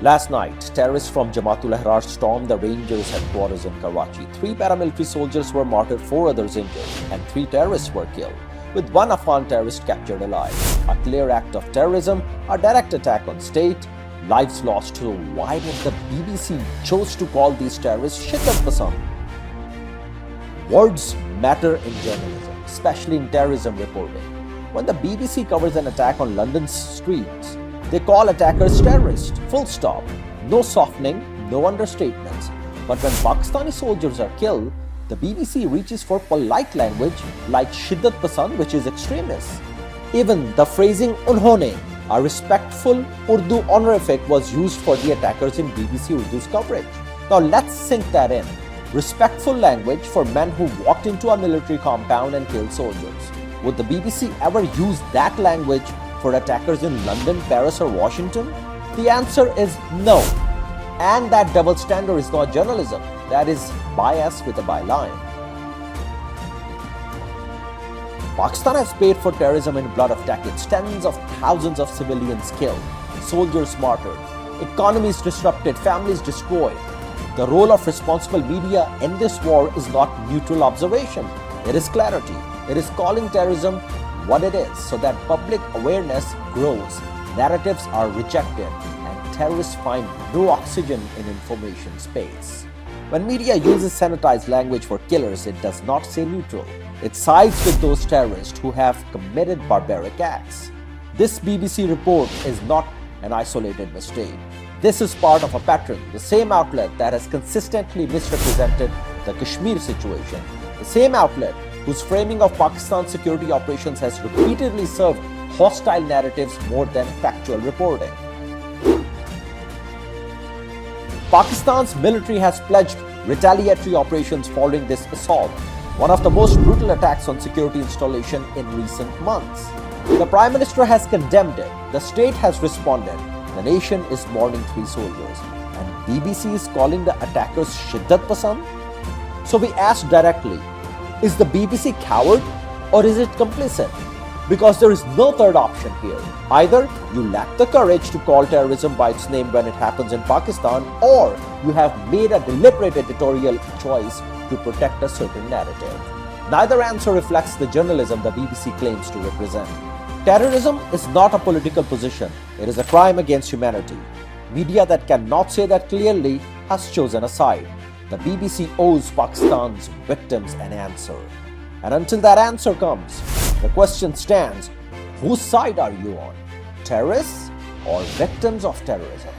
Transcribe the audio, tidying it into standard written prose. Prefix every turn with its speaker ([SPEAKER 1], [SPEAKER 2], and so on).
[SPEAKER 1] Last night, terrorists from Jamaat-ul-Ahrar stormed the Rangers headquarters in Karachi. 3 paramilitary soldiers were martyred, 4 others injured, and 3 terrorists were killed, with 1 Afghan terrorist captured alive. A clear act of terrorism, a direct attack on state, lives lost. So why did the BBC choose to call these terrorists Shiddat Pasand? Words matter in journalism, especially in terrorism reporting. When the BBC covers an attack on London's streets, they call attackers terrorists, full stop. No softening, no understatements. But when Pakistani soldiers are killed, the BBC reaches for polite language like Shiddat Pasand, which is extremist. Even the phrasing unhone, a respectful Urdu honorific, was used for the attackers in BBC Urdu's coverage. Now let's sink that in. Respectful language for men who walked into a military compound and killed soldiers. Would the BBC ever use that language for attackers in London, Paris or Washington? The answer is no. And that double standard is not journalism. That is bias with a byline. Pakistan has paid for terrorism in blood of decades. Tens of thousands of civilians killed, soldiers martyred, economies disrupted, families destroyed. The role of responsible media in this war is not neutral observation. It is clarity. It is calling terrorism what it is so that public awareness grows, narratives are rejected, and terrorists find no oxygen in information space. When media uses sanitized language for killers, it does not say neutral. It sides with those terrorists who have committed barbaric acts. This BBC report is not an isolated mistake. This is part of a pattern, the same outlet that has consistently misrepresented the Kashmir situation, the same outlet whose framing of Pakistan's security operations has repeatedly served hostile narratives more than factual reporting. Pakistan's military has pledged retaliatory operations following this assault, one of the most brutal attacks on security installation in recent months. The Prime Minister has condemned it, the state has responded, the nation is mourning 3 soldiers, and BBC is calling the attackers Shiddat Pasand? So we ask directly, is the BBC coward or is it complicit? Because there is no third option here. Either you lack the courage to call terrorism by its name when it happens in Pakistan, or you have made a deliberate editorial choice to protect a certain narrative. Neither answer reflects the journalism the BBC claims to represent. Terrorism is not a political position. It is a crime against humanity. Media that cannot say that clearly has chosen a side. The BBC owes Pakistan's victims an answer. And until that answer comes, the question stands, whose side are you on? Terrorists or victims of terrorism?